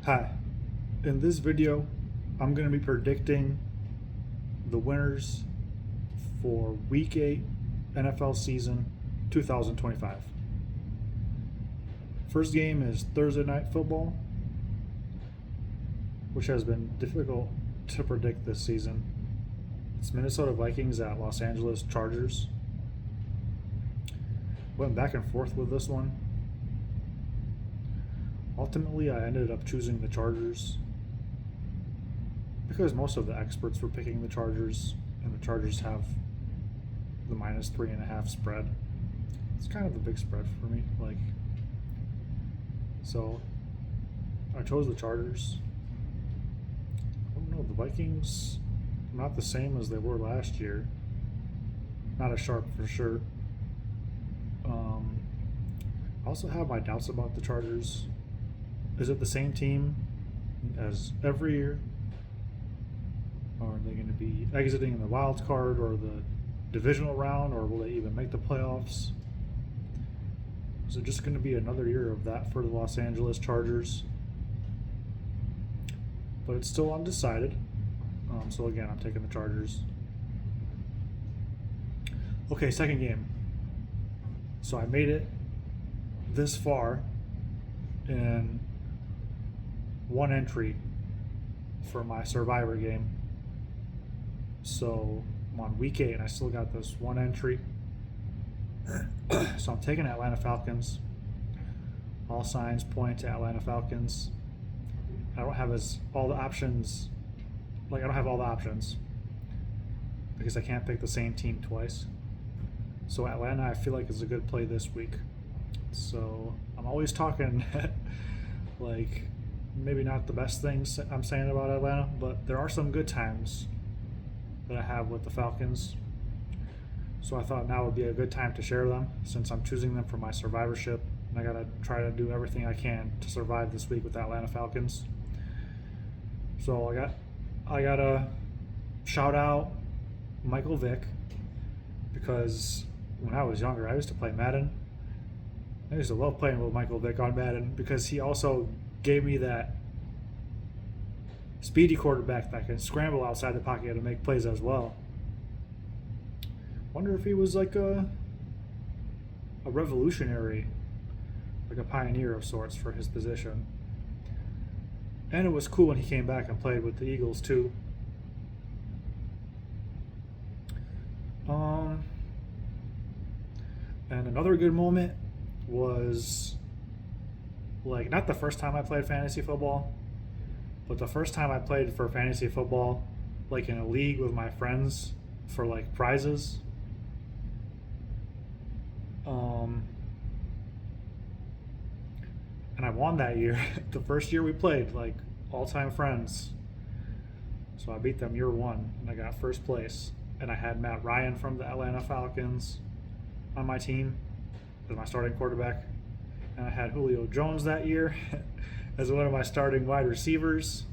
Hi, in this video, I'm going to be predicting the winners for Week 8 NFL season 2025. First game is Thursday Night Football, which has been difficult to predict this season. It's Minnesota Vikings at Los Angeles Chargers. Went back and forth with this one. Ultimately, I ended up choosing the Chargers because most of the experts were picking the Chargers, and the Chargers have the -3.5 spread. It's kind of a big spread for me. So I chose the Chargers. I don't know, the Vikings not the same as they were last year. Not as sharp for sure. I also have my doubts about the Chargers. Is it the same team as every year? Or are they going to be exiting in the wild card or the divisional round, or will they even make the playoffs? Is it just going to be another year of that for the Los Angeles Chargers? But it's still undecided. So again, I'm taking the Chargers. Okay, second game. So I made it this far in one entry for my Survivor game. So I'm on week 8 and I still got this one entry. So I'm taking Atlanta Falcons. All signs point to Atlanta Falcons. I don't have all the options. I don't have all the options because I can't pick the same team twice. So Atlanta, I feel like, is a good play this week. So I'm always talking maybe not the best things I'm saying about Atlanta, but there are some good times that I have with the Falcons. So I thought now would be a good time to share them since I'm choosing them for my survivorship, and I gotta try to do everything I can to survive this week with the Atlanta Falcons. So I gotta shout out Michael Vick, because when I was younger I used to play Madden. I used to love playing with Michael Vick on Madden because he also gave me that speedy quarterback that can scramble outside the pocket and make plays as well. Wonder if he was like a revolutionary, like a pioneer of sorts for his position. And it was cool when he came back and played with the Eagles too. And another good moment was not the first time I played fantasy football, but the first time I played for fantasy football, in a league with my friends for prizes. And I won that year. The first year we played, all-time friends. So I beat them year one, and I got first place. And I had Matt Ryan from the Atlanta Falcons on my team as my starting quarterback. And I had Julio Jones that year as one of my starting wide receivers.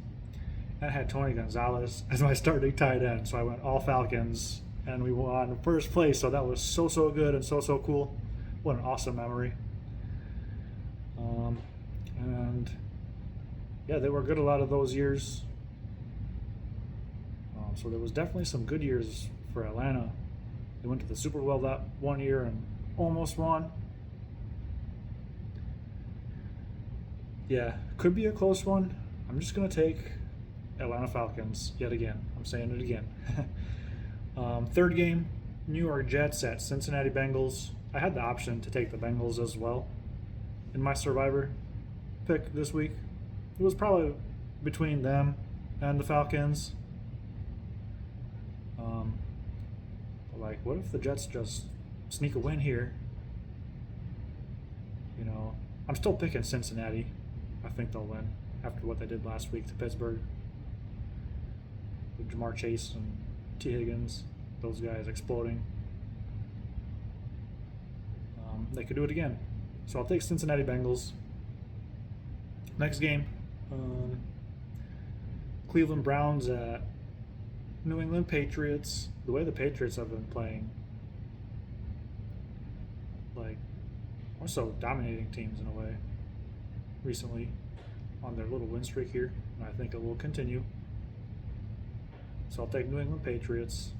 And I had Tony Gonzalez as my starting tight end. So I went all Falcons, and we won first place. So that was so good and so cool. What an awesome memory. And yeah, they were good a lot of those years. So there was definitely some good years for Atlanta. They went to the Super Bowl that one year and almost won. Yeah, could be a close one. I'm just going to take Atlanta Falcons yet again. I'm saying it again. Third game, New York Jets at Cincinnati Bengals. I had the option to take the Bengals as well in my Survivor pick this week. It was probably between them and the Falcons. What if the Jets just sneak a win here? I'm still picking Cincinnati. I think they'll win after what they did last week to Pittsburgh. With Jamar Chase and T. Higgins, those guys exploding. They could do it again. So I'll take Cincinnati Bengals. Next game, Cleveland Browns at New England Patriots. The way the Patriots have been playing, also dominating teams in a way recently. on their little win streak here, and I think it will continue. So I'll take New England Patriots.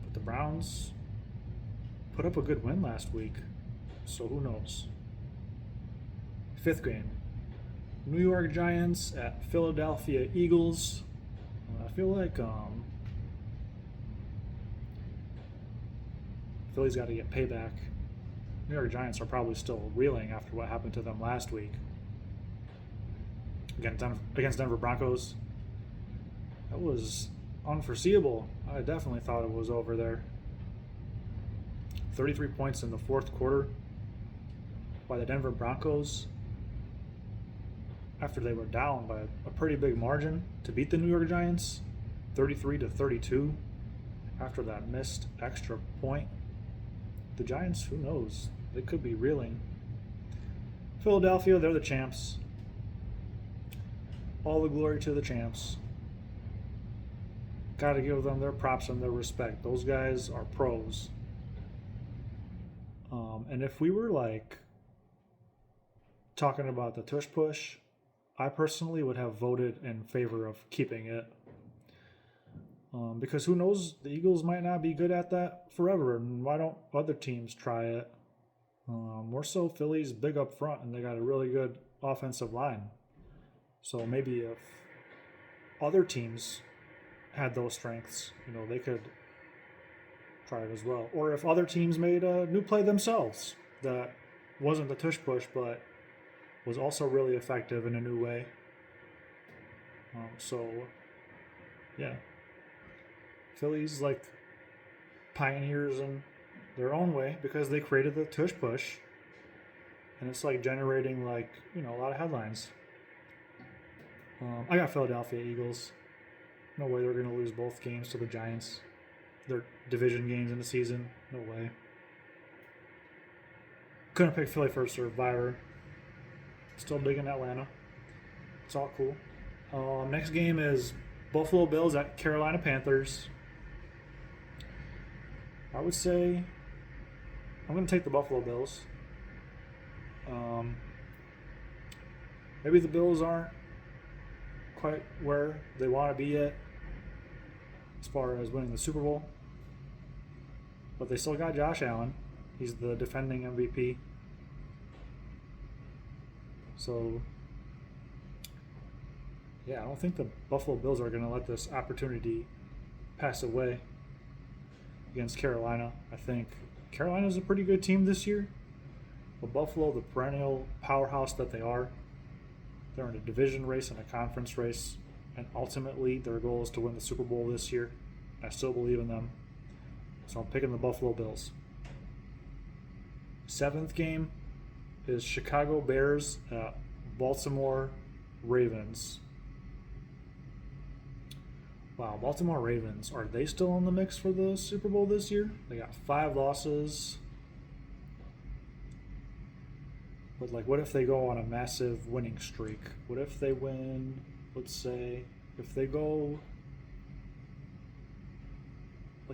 But the Browns put up a good win last week, so who knows? Fifth game, New York Giants at Philadelphia Eagles. I feel like Philly's got to get payback. New York Giants are probably still reeling after what happened to them last week against Denver Broncos. That was unforeseeable. I definitely thought it was over there. 33 points in the fourth quarter by the Denver Broncos after they were down by a pretty big margin to beat the New York Giants, 33-32, after that missed extra point. The Giants, who knows? They could be reeling. Philadelphia, they're the champs. All the glory to the champs. Got to give them their props and their respect. Those guys are pros. And if we were like talking about the tush push, I personally would have voted in favor of keeping it. Because who knows, the Eagles might not be good at that forever, and why don't other teams try it? More so, Philly's big up front, and they got a really good offensive line. So maybe if other teams had those strengths, they could try it as well. Or if other teams made a new play themselves that wasn't the tush push, but was also really effective in a new way. Yeah. Philly's like pioneers in their own way because they created the tush push, and it's like generating a lot of headlines. I got Philadelphia Eagles. No way they're going to lose both games to the Giants. They're division games in the season. No way. Couldn't pick Philly for Survivor. Still digging Atlanta. It's all cool. Next game is Buffalo Bills at Carolina Panthers. I would say I'm going to take the Buffalo Bills. Maybe the Bills aren't quite where they want to be yet as far as winning the Super Bowl. But they still got Josh Allen. He's the defending MVP. So, yeah, I don't think the Buffalo Bills are going to let this opportunity pass away against Carolina. I think Carolina's a pretty good team this year. But Buffalo, the perennial powerhouse that they are, they're in a division race and a conference race. And ultimately, their goal is to win the Super Bowl this year. I still believe in them. So I'm picking the Buffalo Bills. Seventh game is Chicago Bears at Baltimore Ravens. Wow, Baltimore Ravens, are they still in the mix for the Super Bowl this year? They got 5 losses. But what if they go on a massive winning streak? What if they win, let's say, if they go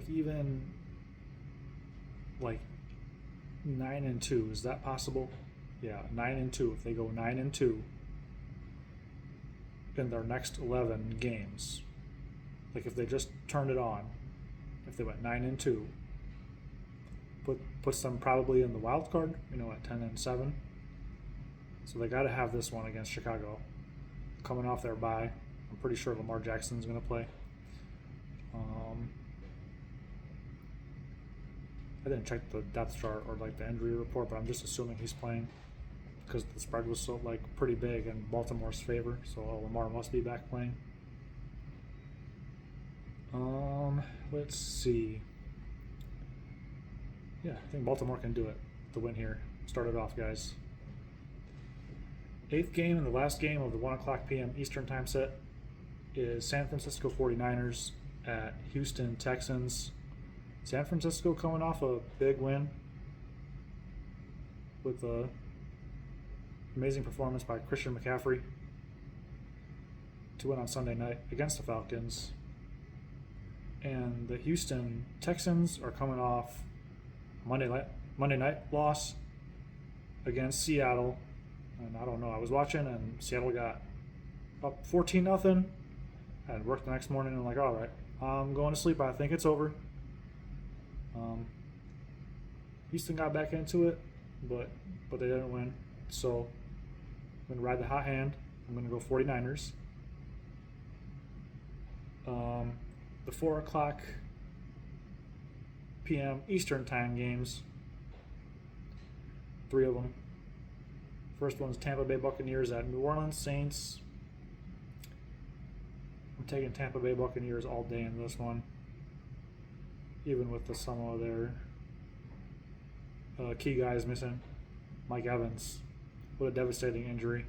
even 9-2, is that possible? Yeah, 9-2. If they go 9-2 in their next 11 games, if they just turned it on, if they went 9-2, puts them probably in the wild card, at 10-7. So they got to have this one against Chicago, coming off their bye. I'm pretty sure Lamar Jackson's going to play. I didn't check the depth chart or the injury report, but I'm just assuming he's playing because the spread was so pretty big in Baltimore's favor. So Lamar must be back playing. Let's see. Yeah, I think Baltimore can do it. The win here. Start it off, guys. 8th game and the last game of the 1 o'clock p.m. Eastern time set is San Francisco 49ers at Houston Texans. San Francisco coming off a big win with an amazing performance by Christian McCaffrey to win on Sunday night against the Falcons. And the Houston Texans are coming off Monday night loss against Seattle And I don't know. I was watching, and Seattle got up 14-0. I had work the next morning, and I'm like, all right, I'm going to sleep. I think it's over. Houston got back into it, but they didn't win. So I'm going to ride the hot hand. I'm going to go 49ers. The 4 o'clock p.m. Eastern time games, 3 of them. First one's Tampa Bay Buccaneers at New Orleans Saints. I'm taking Tampa Bay Buccaneers all day in this one, even with some of their key guys missing. Mike Evans with a devastating injury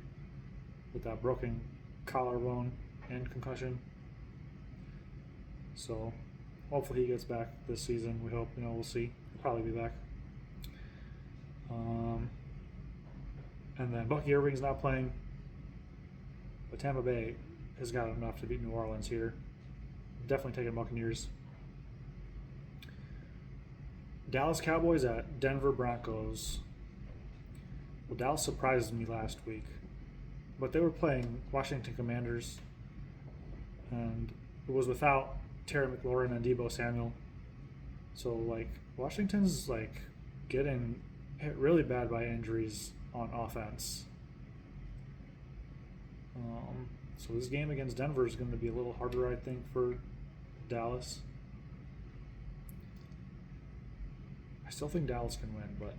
with that broken collarbone and concussion. So hopefully he gets back this season. We hope. We'll see. He'll probably be back. And then Bucky Irving's not playing, but Tampa Bay has got enough to beat New Orleans here. Definitely taking Buccaneers. Dallas Cowboys at Denver Broncos. Well, Dallas surprised me last week, but they were playing Washington Commanders, and it was without Terry McLaurin and Deebo Samuel. So, Washington's, getting hit really bad by injuries on offense. So this game against Denver is going to be a little harder, I think, for Dallas. I still think Dallas can win, but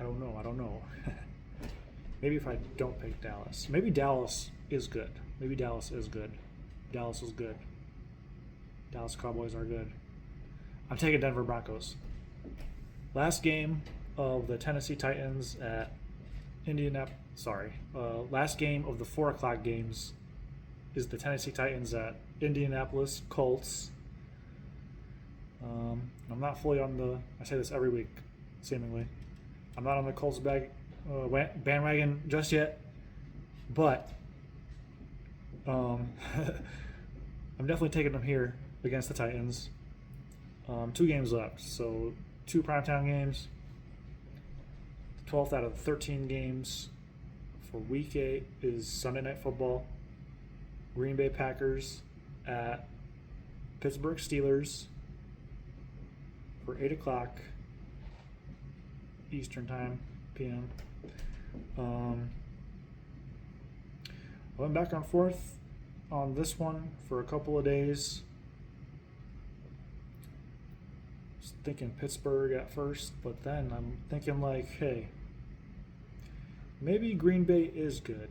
I don't know. Maybe if I don't pick Dallas. Maybe Dallas is good. Dallas is good. Dallas Cowboys are good. I'm taking Denver Broncos. Last game of the Tennessee Titans at last game of the 4 o'clock games is the Tennessee Titans at Indianapolis Colts. I'm not fully on the. I say this every week, seemingly. I'm not on the Colts bandwagon just yet, but I'm definitely taking them here against the Titans. 2 games left, so 2 primetime games. 12th out of 13 games for Week 8 is Sunday Night Football. Green Bay Packers at Pittsburgh Steelers for 8 o'clock Eastern Time, p.m. I went back and forth on this one for a couple of days. Was thinking Pittsburgh at first, but then I'm thinking hey, maybe Green Bay is good,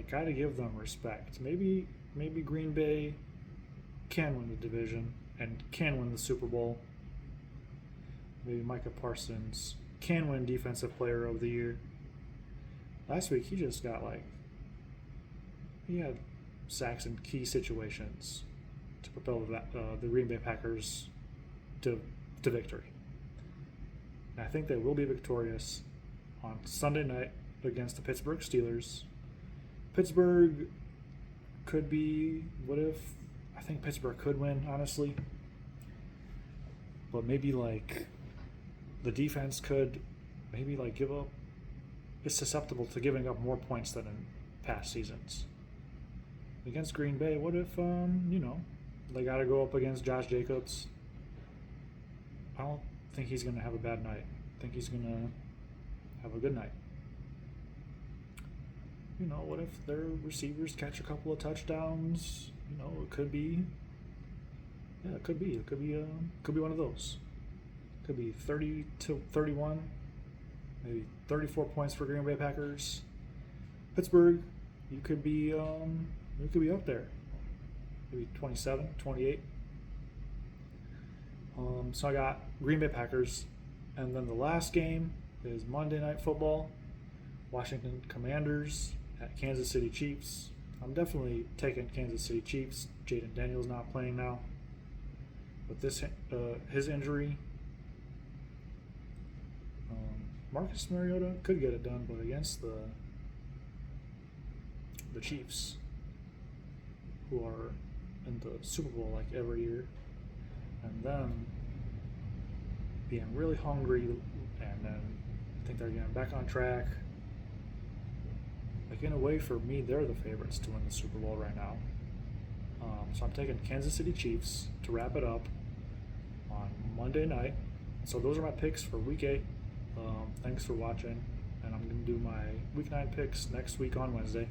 gotta give them respect. Maybe Green Bay can win the division and can win the Super Bowl. Maybe Micah Parsons can win Defensive Player of the Year. Last week he just got he had sacks in key situations to propel the Green Bay Packers to victory. And I think they will be victorious on Sunday night against the Pittsburgh Steelers. Pittsburgh could be, I think Pittsburgh could win, honestly. But maybe the defense could maybe give up. It's susceptible to giving up more points than in past seasons. Against Green Bay, what if, they got to go up against Josh Jacobs? I don't think he's going to have a bad night. I think he's going to have a good night. What if their receivers catch a couple of touchdowns? It could be. Yeah, it could be. It could be one of those. It could be 30-31, maybe 34 points for Green Bay Packers. Pittsburgh, you could be up there. Maybe 27, 28. So I got Green Bay Packers, and then the last game is Monday Night Football. Washington Commanders at Kansas City Chiefs. I'm definitely taking Kansas City Chiefs. Jaden Daniels not playing now. With his injury, Marcus Mariota could get it done, but against the Chiefs, who are in the Super Bowl every year, and them being really hungry, and then I think they're getting back on track. in a way, for me, they're the favorites to win the Super Bowl right now. So I'm taking Kansas City Chiefs to wrap it up on Monday night. So those are my picks for Week 8. Thanks for watching, and I'm going to do my Week 9 picks next week on Wednesday.